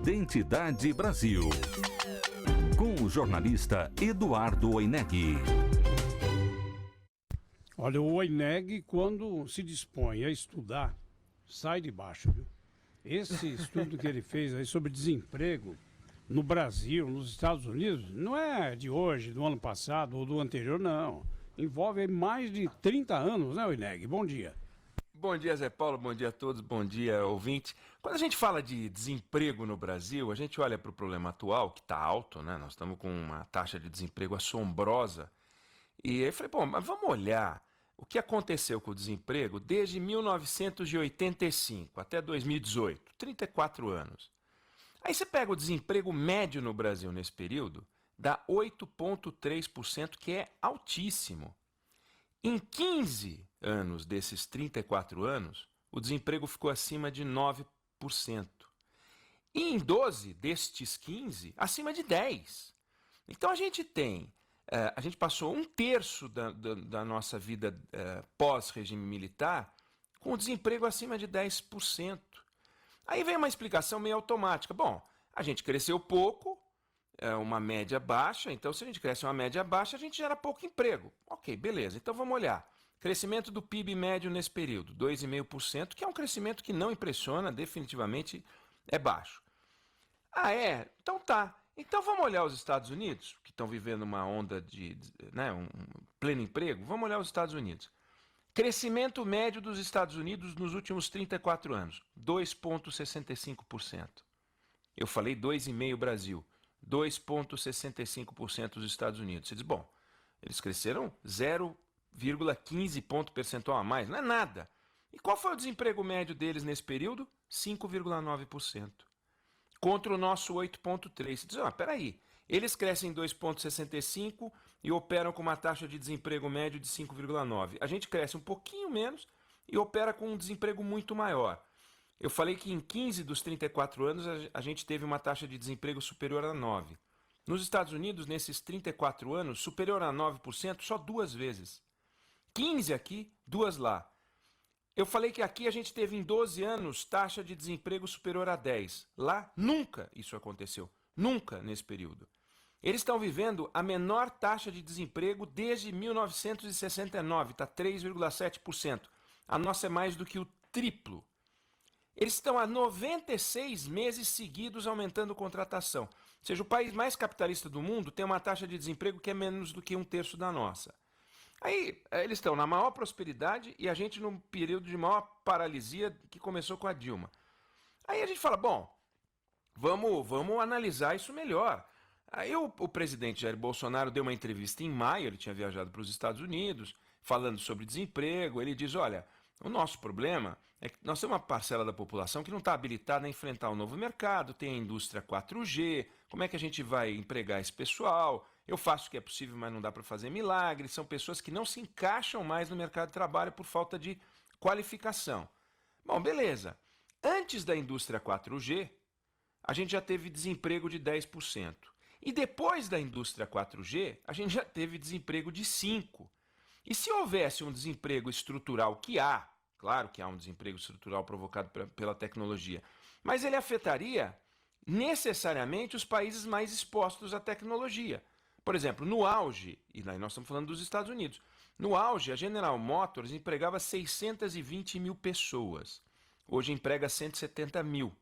Identidade Brasil. Com o jornalista Eduardo Oineg. Olha, o Oineg, quando se dispõe a estudar, sai de baixo, viu? Esse estudo que ele fez aí sobre desemprego no Brasil, nos Estados Unidos, não é de hoje, do ano passado ou do anterior, não. Envolve aí mais de 30 anos, né, Oineg? Bom dia. Bom dia, Zé Paulo, bom dia a todos, bom dia, ouvinte. Quando a gente fala de desemprego no Brasil, a gente olha para o problema atual, que está alto, né? Nós estamos com uma taxa de desemprego assombrosa. E eu falei, bom, mas vamos olhar o que aconteceu com o desemprego desde 1985 até 2018, 34 anos. Aí você pega o desemprego médio no Brasil nesse período, dá 8,3%, que é altíssimo. Em 15 anos desses 34 anos, o desemprego ficou acima de 9%. E em 12 destes 15, acima de 10%. Então a gente passou um terço da nossa vida pós-regime militar com o desemprego acima de 10%. Aí vem uma explicação meio automática. Bom, a gente cresceu pouco, uma média baixa, então se a gente cresce uma média baixa, a gente gera pouco emprego. Ok, beleza, então vamos olhar. Crescimento do PIB médio nesse período, 2,5%, que é um crescimento que não impressiona, definitivamente é baixo. Ah, é? Então tá. Então vamos olhar os Estados Unidos, que estão vivendo uma onda de um pleno emprego. Vamos olhar os Estados Unidos. Crescimento médio dos Estados Unidos nos últimos 34 anos, 2,65%. Eu falei 2,5% Brasil. 2,65% dos Estados Unidos. Você diz, bom, eles cresceram 0,15 ponto percentual a mais, não é nada. E qual foi o desemprego médio deles nesse período? 5,9%. Contra o nosso 8,3%. Você diz, peraí, eles crescem 2,65% e operam com uma taxa de desemprego médio de 5,9%. A gente cresce um pouquinho menos e opera com um desemprego muito maior. Eu falei que em 15 dos 34 anos a gente teve uma taxa de desemprego superior a 9%. Nos Estados Unidos, nesses 34 anos, superior a 9% só 2 vezes. 15 aqui, 2 lá. Eu falei que aqui a gente teve em 12 anos taxa de desemprego superior a 10%. Lá, nunca isso aconteceu. Nunca nesse período. Eles estão vivendo a menor taxa de desemprego desde 1969, está 3,7%. A nossa é mais do que o triplo. Eles estão há 96 meses seguidos aumentando contratação. Ou seja, o país mais capitalista do mundo tem uma taxa de desemprego que é menos do que 1/3 da nossa. Aí eles estão na maior prosperidade e a gente num período de maior paralisia que começou com a Dilma. Aí a gente fala, bom, vamos analisar isso melhor. Aí o presidente Jair Bolsonaro deu uma entrevista em maio, ele tinha viajado para os Estados Unidos, falando sobre desemprego. Ele diz, olha, o nosso problema é que nós temos uma parcela da população que não está habilitada a enfrentar o novo mercado, tem a indústria 4G, como é que a gente vai empregar esse pessoal? Eu faço o que é possível, mas não dá para fazer milagre. São pessoas que não se encaixam mais no mercado de trabalho por falta de qualificação. Bom, beleza. Antes da indústria 4G, a gente já teve desemprego de 10%. E depois da indústria 4G, a gente já teve desemprego de 5%. E se houvesse um desemprego estrutural, que há, claro que há um desemprego estrutural provocado pela tecnologia, mas ele afetaria necessariamente os países mais expostos à tecnologia. Por exemplo, no auge, e daí nós estamos falando dos Estados Unidos, no auge a General Motors empregava 620 mil pessoas, hoje emprega 170 mil.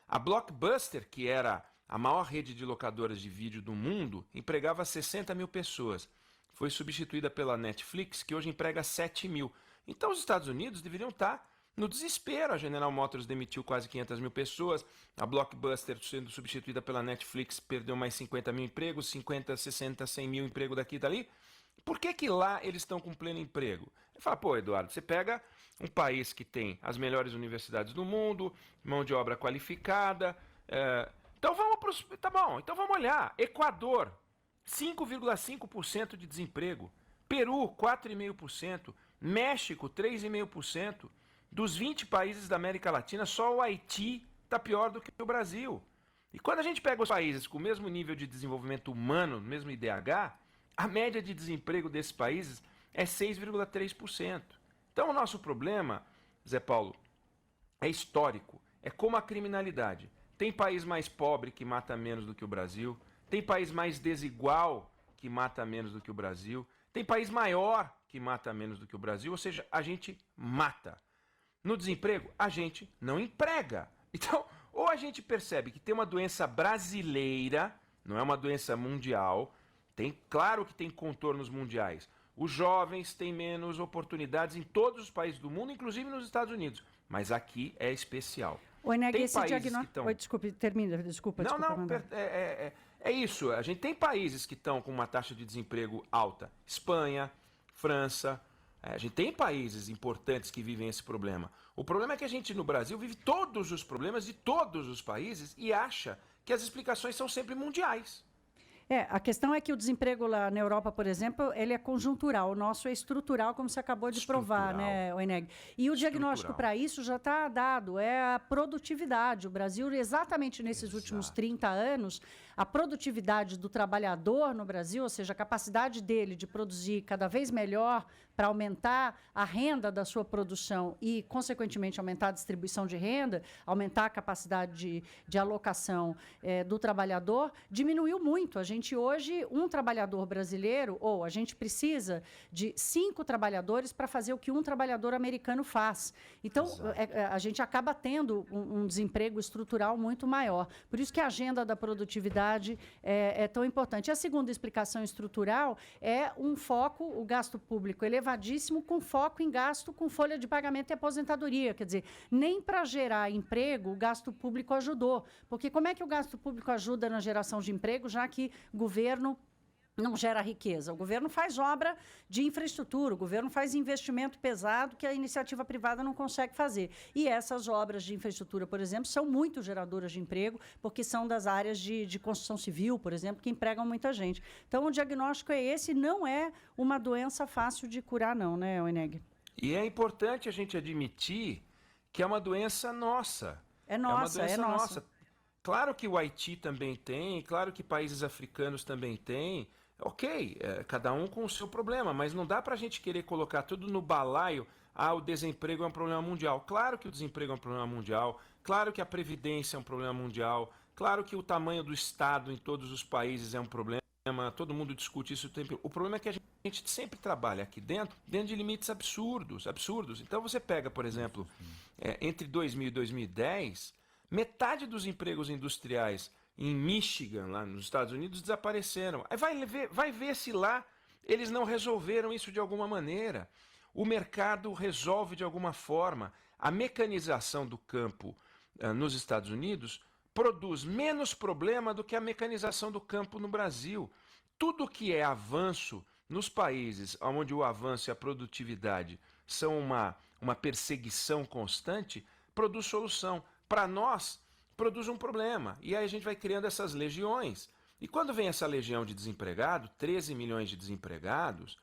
A Blockbuster, que era a maior rede de locadoras de vídeo do mundo, empregava 60 mil pessoas. Foi substituída pela Netflix, que hoje emprega 7 mil. Então os Estados Unidos deveriam estar no desespero. A General Motors demitiu quase 500 mil pessoas, a Blockbuster, sendo substituída pela Netflix, perdeu mais 50 mil empregos, 50, 60, 100 mil empregos daqui e dali. Por que lá eles estão com pleno emprego? Ele fala, pô, Eduardo, você pega um país que tem as melhores universidades do mundo, mão de obra qualificada, então vamos olhar. Equador, 5,5% de desemprego. Peru, 4,5%. México, 3,5%. Dos 20 países da América Latina, só o Haiti está pior do que o Brasil. E quando a gente pega os países com o mesmo nível de desenvolvimento humano, mesmo IDH, a média de desemprego desses países é 6,3%. Então o nosso problema, Zé Paulo, é histórico. É como a criminalidade. Tem país mais pobre que mata menos do que o Brasil. Tem país mais desigual que mata menos do que o Brasil. Tem país maior que mata menos do que o Brasil. Ou seja, a gente mata. No desemprego, a gente não emprega. Então, ou a gente percebe que tem uma doença brasileira, não é uma doença mundial. Claro que tem contornos mundiais. Os jovens têm menos oportunidades em todos os países do mundo, inclusive nos Estados Unidos. Mas aqui é especial. Oi, Neg, Tem esse países diagnóstico... que estão... Oi, desculpe, termina, desculpa. Não, Amanda. é isso. A gente tem países que estão com uma taxa de desemprego alta. Espanha, França. A gente tem países importantes que vivem esse problema. O problema é que a gente, no Brasil, vive todos os problemas de todos os países e acha que as explicações são sempre mundiais. A questão é que o desemprego lá na Europa, por exemplo, ele é conjuntural. O nosso é estrutural, como você acabou de provar, né, Oeneg? E o diagnóstico para isso já está dado, é a produtividade. O Brasil, exatamente nesses últimos 30 anos, a produtividade do trabalhador no Brasil, ou seja, a capacidade dele de produzir cada vez melhor para aumentar a renda da sua produção e, consequentemente, aumentar a distribuição de renda, aumentar a capacidade de alocação do trabalhador, diminuiu muito. A gente hoje, um trabalhador brasileiro, ou a gente precisa de 5 trabalhadores para fazer o que um trabalhador americano faz. Então, a gente acaba tendo um desemprego estrutural muito maior. Por isso que a agenda da produtividade é tão importante. E a segunda explicação estrutural é um foco, o gasto público elevadíssimo, com foco em gasto com folha de pagamento e aposentadoria. Quer dizer, nem para gerar emprego o gasto público ajudou. Porque como é que o gasto público ajuda na geração de emprego, já que o governo não gera riqueza? O governo faz obra de infraestrutura, o governo faz investimento pesado que a iniciativa privada não consegue fazer. E essas obras de infraestrutura, por exemplo, são muito geradoras de emprego, porque são das áreas de construção civil, por exemplo, que empregam muita gente. Então, o diagnóstico é esse, não é uma doença fácil de curar, não, né, Oeneg? E é importante a gente admitir que é uma doença nossa. É nossa, uma doença nossa. Claro que o Haiti também tem, claro que países africanos também têm. Ok, cada um com o seu problema, mas não dá para a gente querer colocar tudo no balaio. O desemprego é um problema mundial. Claro que o desemprego é um problema mundial, claro que a previdência é um problema mundial, claro que o tamanho do Estado em todos os países é um problema, todo mundo discute isso o tempo. O problema é que a gente sempre trabalha aqui dentro de limites absurdos. Então você pega, por exemplo, entre 2000 e 2010, metade dos empregos industriais em Michigan, lá nos Estados Unidos, desapareceram. Aí vai ver se lá eles não resolveram isso de alguma maneira. O mercado resolve de alguma forma. A mecanização do campo nos Estados Unidos produz menos problema do que a mecanização do campo no Brasil. Tudo que é avanço nos países onde o avanço e a produtividade são uma perseguição constante, produz solução. Para nós, produz um problema. E aí a gente vai criando essas legiões. E quando vem essa legião de desempregado, 13 milhões de desempregados,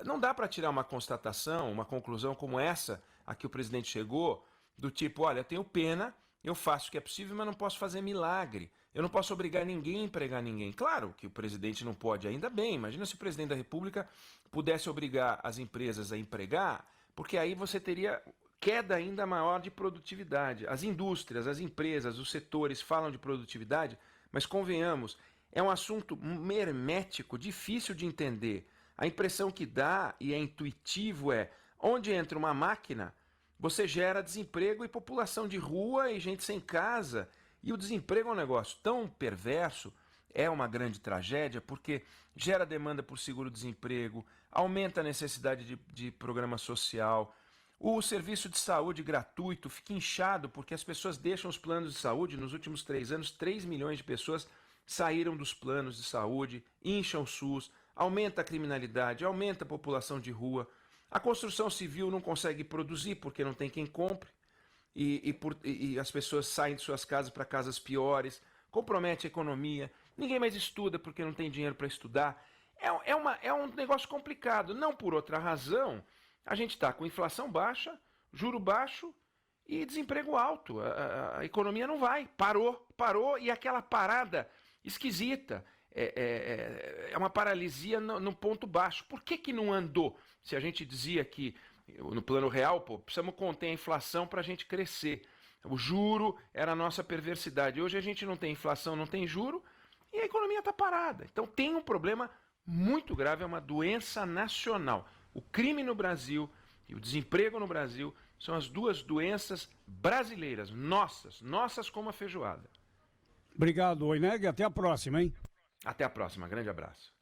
não dá para tirar uma constatação, uma conclusão como essa a que o presidente chegou, do tipo, olha, eu tenho pena, eu faço o que é possível, mas não posso fazer milagre. Eu não posso obrigar ninguém a empregar ninguém. Claro que o presidente não pode, ainda bem. Imagina se o presidente da República pudesse obrigar as empresas a empregar, porque aí você teria queda ainda maior de produtividade. As indústrias, as empresas, os setores falam de produtividade, mas convenhamos, é um assunto hermético, difícil de entender. A impressão que dá, e é intuitivo, onde entra uma máquina, você gera desemprego e população de rua e gente sem casa. E o desemprego é um negócio tão perverso, é uma grande tragédia, porque gera demanda por seguro-desemprego, aumenta a necessidade de programa social. O serviço de saúde gratuito fica inchado porque as pessoas deixam os planos de saúde. Nos últimos 3 anos, 3 milhões de pessoas saíram dos planos de saúde, incham o SUS, aumenta a criminalidade, aumenta a população de rua. A construção civil não consegue produzir porque não tem quem compre e as pessoas saem de suas casas para casas piores, compromete a economia, ninguém mais estuda porque não tem dinheiro para estudar. É um negócio complicado, não por outra razão. A gente está com inflação baixa, juro baixo e desemprego alto. A economia não vai, parou e aquela parada esquisita. É uma paralisia no ponto baixo. Por que não andou? Se a gente dizia que no plano real, precisamos conter a inflação para a gente crescer. O juro era a nossa perversidade. Hoje a gente não tem inflação, não tem juro e a economia está parada. Então tem um problema muito grave, é uma doença nacional. O crime no Brasil e o desemprego no Brasil são as duas doenças brasileiras, nossas como a feijoada. Obrigado, Oineg. Até a próxima, hein? Até a próxima. Grande abraço.